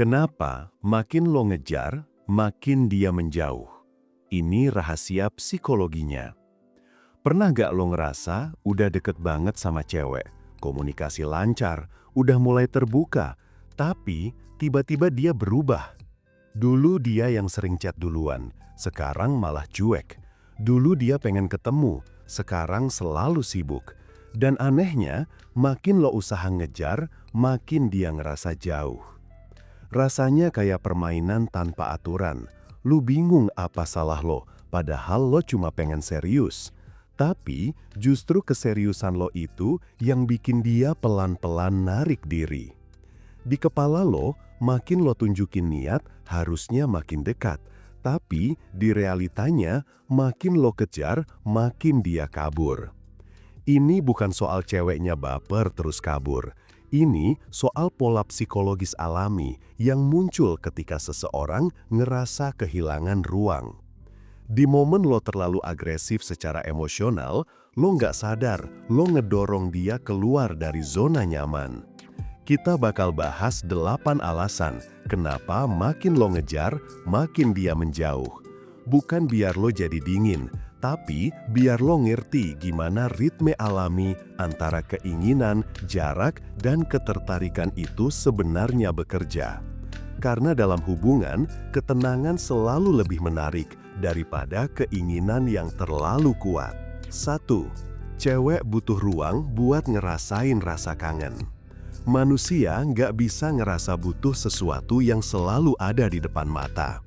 Kenapa makin lo ngejar, makin dia menjauh? Ini rahasia psikologinya. Pernah gak lo ngerasa udah deket banget sama cewek, komunikasi lancar, udah mulai terbuka, tapi tiba-tiba dia berubah? Dulu dia yang sering chat duluan, sekarang malah cuek. Dulu dia pengen ketemu, sekarang selalu sibuk. Dan anehnya, makin lo usaha ngejar, makin dia ngerasa jauh. Rasanya kayak permainan tanpa aturan. Lu bingung apa salah lo, padahal lo cuma pengen serius. Tapi justru keseriusan lo itu yang bikin dia pelan-pelan narik diri. Di kepala lo, makin lo tunjukin niat, harusnya makin dekat. Tapi di realitanya, makin lo kejar, makin dia kabur. Ini bukan soal ceweknya baper terus kabur. Ini soal pola psikologis alami yang muncul ketika seseorang ngerasa kehilangan ruang. Di momen lo terlalu agresif secara emosional, lo nggak sadar lo ngedorong dia keluar dari zona nyaman. Kita bakal bahas 8 alasan kenapa makin lo ngejar, makin dia menjauh. Bukan biar lo jadi dingin, tapi biar lo ngerti gimana ritme alami antara keinginan, jarak, dan ketertarikan itu sebenarnya bekerja. Karena dalam hubungan, ketenangan selalu lebih menarik daripada keinginan yang terlalu kuat. 1. Cewek butuh ruang buat ngerasain rasa kangen. Manusia nggak bisa ngerasa butuh sesuatu yang selalu ada di depan mata.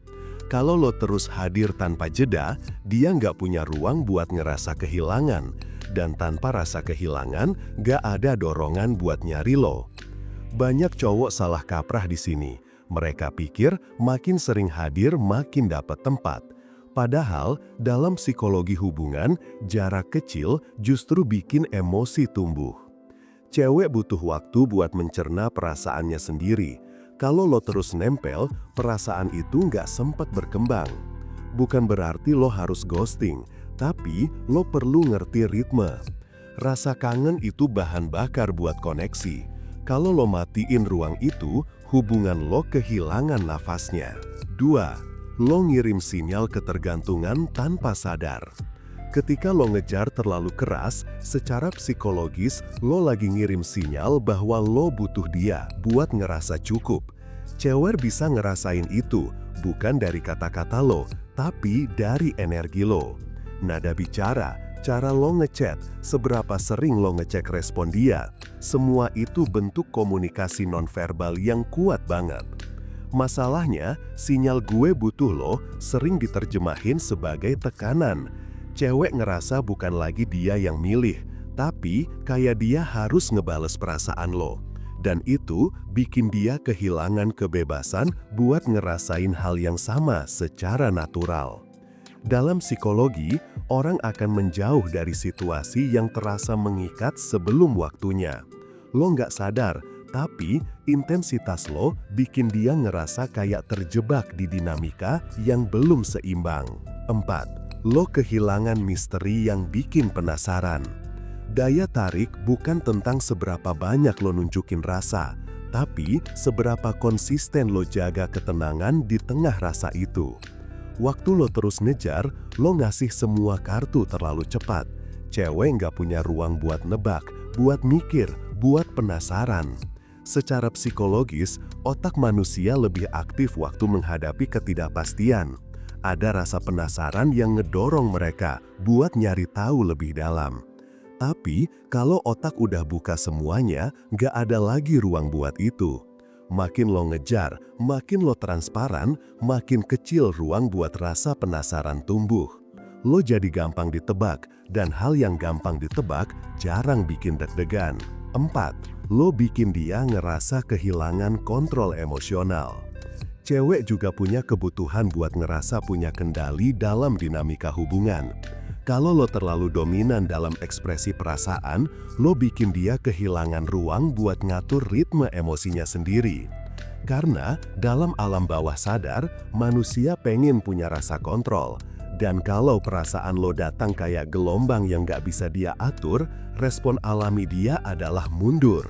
Kalau lo terus hadir tanpa jeda, dia nggak punya ruang buat ngerasa kehilangan. Dan tanpa rasa kehilangan, nggak ada dorongan buat nyari lo. Banyak cowok salah kaprah di sini. Mereka pikir makin sering hadir, makin dapat tempat. Padahal dalam psikologi hubungan, jarak kecil justru bikin emosi tumbuh. Cewek butuh waktu buat mencerna perasaannya sendiri. Kalau lo terus nempel, perasaan itu nggak sempat berkembang. Bukan berarti lo harus ghosting, tapi lo perlu ngerti ritme. Rasa kangen itu bahan bakar buat koneksi. Kalau lo matiin ruang itu, hubungan lo kehilangan nafasnya. 2. Lo ngirim sinyal ketergantungan tanpa sadar. Ketika lo ngejar terlalu keras, secara psikologis lo lagi ngirim sinyal bahwa lo butuh dia buat ngerasa cukup. Cewek bisa ngerasain itu, bukan dari kata-kata lo, tapi dari energi lo. Nada bicara, cara lo ngechat, seberapa sering lo ngecek respon dia, semua itu bentuk komunikasi nonverbal yang kuat banget. Masalahnya, sinyal gue butuh lo sering diterjemahin sebagai tekanan. Cewek ngerasa bukan lagi dia yang milih, tapi kayak dia harus ngebales perasaan lo. Dan itu bikin dia kehilangan kebebasan buat ngerasain hal yang sama secara natural. Dalam psikologi, orang akan menjauh dari situasi yang terasa mengikat sebelum waktunya. Lo nggak sadar, tapi intensitas lo bikin dia ngerasa kayak terjebak di dinamika yang belum seimbang. 4. Lo kehilangan misteri yang bikin penasaran. Daya tarik bukan tentang seberapa banyak lo nunjukin rasa, tapi seberapa konsisten lo jaga ketenangan di tengah rasa itu. Waktu lo terus ngejar, lo ngasih semua kartu terlalu cepat. Cewek nggak punya ruang buat nebak, buat mikir, buat penasaran. Secara psikologis, otak manusia lebih aktif waktu menghadapi ketidakpastian. Ada rasa penasaran yang ngedorong mereka buat nyari tahu lebih dalam. Tapi kalau otak udah buka semuanya, nggak ada lagi ruang buat itu. Makin lo ngejar, makin lo transparan, makin kecil ruang buat rasa penasaran tumbuh. Lo jadi gampang ditebak, dan hal yang gampang ditebak jarang bikin deg-degan. 4. Lo bikin dia ngerasa kehilangan kontrol emosional. Cewek juga punya kebutuhan buat ngerasa punya kendali dalam dinamika hubungan. Kalau lo terlalu dominan dalam ekspresi perasaan, lo bikin dia kehilangan ruang buat ngatur ritme emosinya sendiri. Karena dalam alam bawah sadar, manusia pengen punya rasa kontrol. Dan kalau perasaan lo datang kayak gelombang yang gak bisa dia atur, respon alami dia adalah mundur.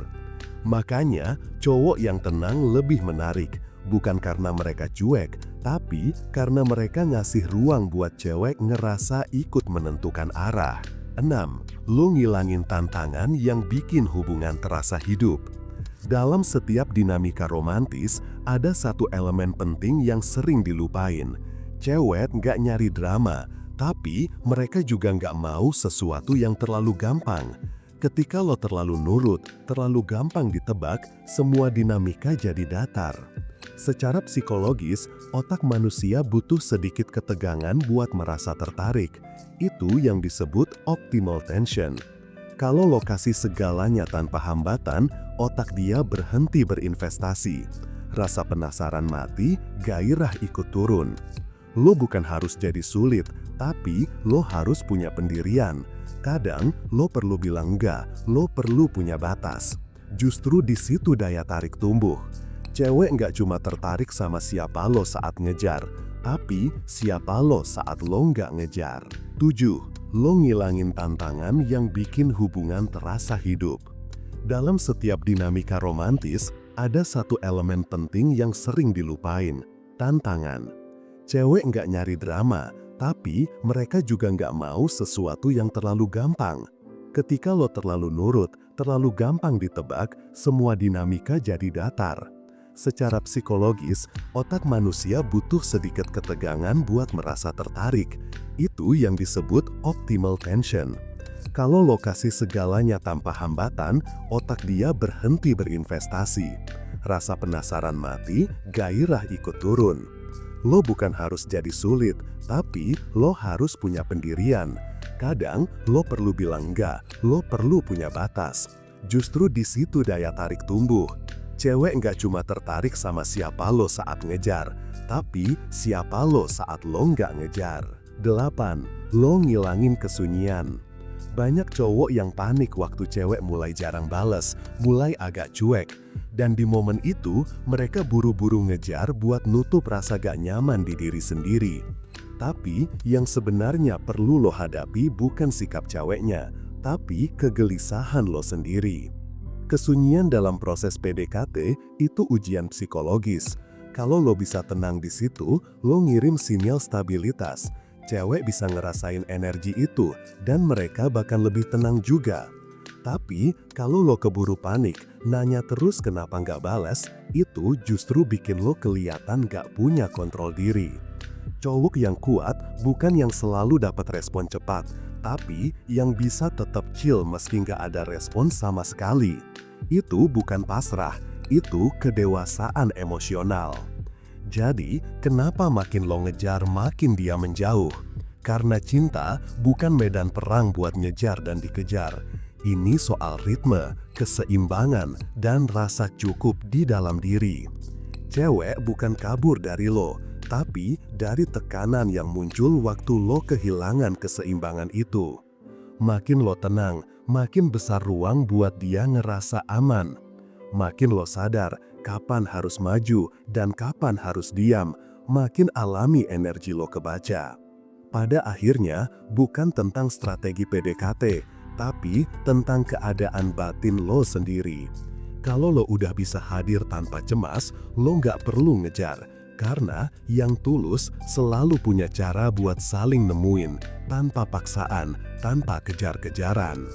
Makanya, cowok yang tenang lebih menarik. bukan karena mereka cuek, tapi karena mereka ngasih ruang buat cewek ngerasa ikut menentukan arah. 6. Lo ngilangin tantangan yang bikin hubungan terasa hidup. Dalam setiap dinamika romantis, ada satu elemen penting yang sering dilupain. Cewek nggak nyari drama, tapi mereka juga nggak mau sesuatu yang terlalu gampang. Ketika lo terlalu nurut, terlalu gampang ditebak, semua dinamika jadi datar. Secara psikologis, otak manusia butuh sedikit ketegangan buat merasa tertarik. Itu yang disebut optimal tension. Kalau lo kasih segalanya tanpa hambatan, otak dia berhenti berinvestasi. Rasa penasaran mati, gairah ikut turun. Lo bukan harus jadi sulit, tapi lo harus punya pendirian. Kadang, lo perlu bilang enggak, lo perlu punya batas. Justru di situ daya tarik tumbuh. Cewek nggak cuma tertarik sama siapa lo saat ngejar, tapi siapa lo saat lo nggak ngejar. 7. Lo ngilangin tantangan yang bikin hubungan terasa hidup. Dalam setiap dinamika romantis, ada satu elemen penting yang sering dilupain, tantangan. Cewek nggak nyari drama, tapi mereka juga nggak mau sesuatu yang terlalu gampang. Ketika lo terlalu nurut, terlalu gampang ditebak, semua dinamika jadi datar. Secara psikologis, otak manusia butuh sedikit ketegangan buat merasa tertarik. Itu yang disebut optimal tension. Kalau lo kasih segalanya tanpa hambatan, otak dia berhenti berinvestasi. Rasa penasaran mati, gairah ikut turun. Lo bukan harus jadi sulit, tapi lo harus punya pendirian. Kadang, lo perlu bilang enggak, lo perlu punya batas. Justru di situ daya tarik tumbuh. Cewek nggak cuma tertarik sama siapa lo saat ngejar, tapi siapa lo saat lo nggak ngejar. 8. Lo ngilangin kesunyian. Banyak cowok yang panik waktu cewek mulai jarang bales, mulai agak cuek. Dan di momen itu, mereka buru-buru ngejar buat nutup rasa gak nyaman di diri sendiri. Tapi, yang sebenarnya perlu lo hadapi bukan sikap ceweknya, tapi kegelisahan lo sendiri. Kesunyian dalam proses PDKT itu ujian psikologis. Kalau lo bisa tenang di situ, lo ngirim sinyal stabilitas. Cewek bisa ngerasain energi itu, dan mereka bahkan lebih tenang juga. Tapi, kalau lo keburu panik, nanya terus kenapa nggak balas, itu justru bikin lo kelihatan nggak punya kontrol diri. Cowok yang kuat bukan yang selalu dapat respon cepat, tapi yang bisa tetap chill meski nggak ada respon sama sekali. Itu bukan pasrah, itu kedewasaan emosional. Jadi, kenapa makin lo ngejar makin dia menjauh? Karena cinta bukan medan perang buat ngejar dan dikejar. Ini soal ritme, keseimbangan, dan rasa cukup di dalam diri. Cewek bukan kabur dari lo, tapi dari tekanan yang muncul waktu lo kehilangan keseimbangan itu. Makin lo tenang, makin besar ruang buat dia ngerasa aman. Makin lo sadar kapan harus maju dan kapan harus diam, makin alami energi lo kebaca. Pada akhirnya, bukan tentang strategi PDKT, tapi tentang keadaan batin lo sendiri. Kalau lo udah bisa hadir tanpa cemas, lo nggak perlu ngejar. Karena yang tulus selalu punya cara buat saling nemuin, tanpa paksaan, tanpa kejar-kejaran.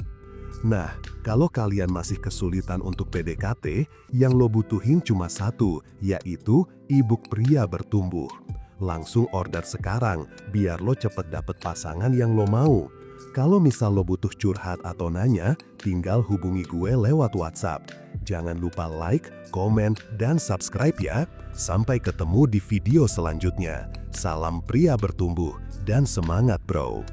Nah, kalau kalian masih kesulitan untuk PDKT, yang lo butuhin cuma satu, yaitu e-book Pria Bertumbuh. Langsung order sekarang, biar lo cepet dapet pasangan yang lo mau. Kalau misal lo butuh curhat atau nanya, tinggal hubungi gue lewat WhatsApp. Jangan lupa like, komen, dan subscribe ya. Sampai ketemu di video selanjutnya. Salam pria bertumbuh dan semangat bro.